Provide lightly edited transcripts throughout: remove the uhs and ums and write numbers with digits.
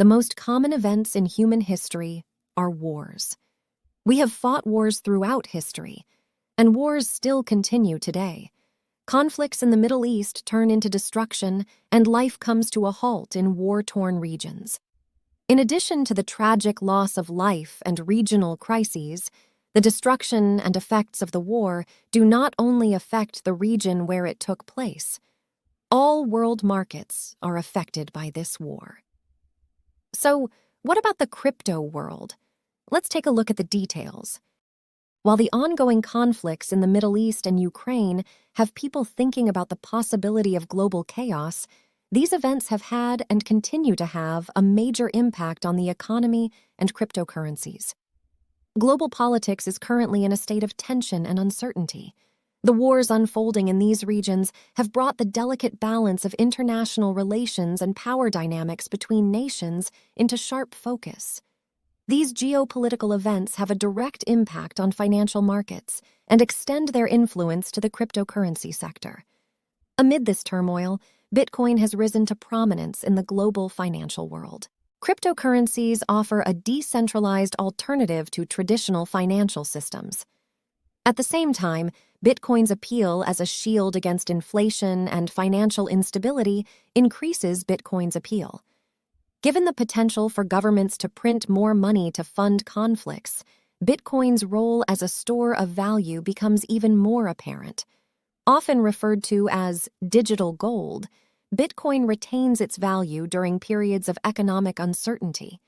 the most common events in human history are wars. We have fought wars throughout history, and wars still continue today. Conflicts in the Middle East turn into destruction, and life comes to a halt in war-torn regions. In addition to the tragic loss of life and regional crises, the destruction and effects of the war do not only affect the region where it took place. All world markets are affected by this war. So, what about the crypto world? Let's take a look at the details. While the ongoing conflicts in the Middle East and Ukraine have people thinking about the possibility of global chaos, these events have had and continue to have a major impact on the economy and cryptocurrencies. Global politics is currently in a state of tension and uncertainty. The wars unfolding in these regions have brought the delicate balance of international relations and power dynamics between nations into sharp focus. These geopolitical events have a direct impact on financial markets and extend their influence to the cryptocurrency sector. Amid this turmoil, Bitcoin has risen to prominence in the global financial world. Cryptocurrencies offer a decentralized alternative to traditional financial systems. At the same time, Bitcoin's appeal as a shield against inflation and financial instability increases Bitcoin's appeal. Given the potential for governments to print more money to fund conflicts, Bitcoin's role as a store of value becomes even more apparent. Often referred to as digital gold, Bitcoin retains its value during periods of economic uncertainty.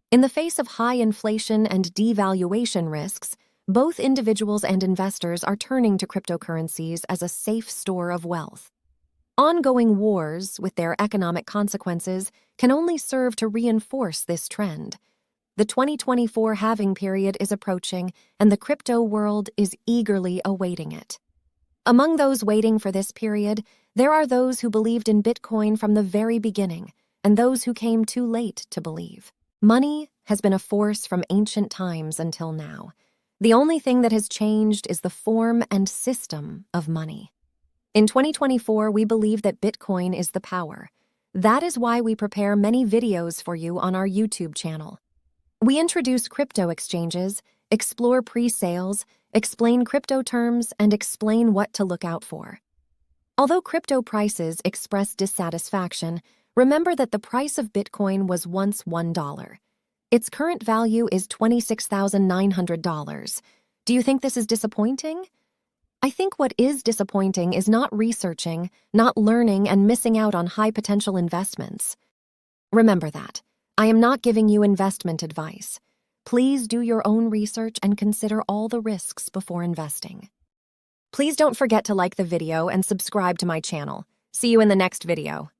In the face of high inflation and devaluation risks, both individuals and investors are turning to cryptocurrencies as a safe store of wealth. Ongoing wars, with their economic consequences, can only serve to reinforce this trend. The 2024 halving period is approaching, and the crypto world is eagerly awaiting it. Among those waiting for this period, there are those who believed in Bitcoin from the very beginning, and those who came too late to believe. Money has been a force from ancient times until now. The only thing that has changed is the form and system of money. In 2024, we believe that Bitcoin is the power. That is why we prepare many videos for you on our YouTube channel. We introduce crypto exchanges, explore pre-sales, explain crypto terms, and explain what to look out for. Although crypto prices express dissatisfaction, remember that the price of Bitcoin was once $1. Its current value is $26,900. Do you think this is disappointing? I think what is disappointing is not researching, not learning, and missing out on high-potential investments. Remember that. I am not giving you investment advice. Please do your own research and consider all the risks before investing. Please don't forget to like the video and subscribe to my channel. See you in the next video.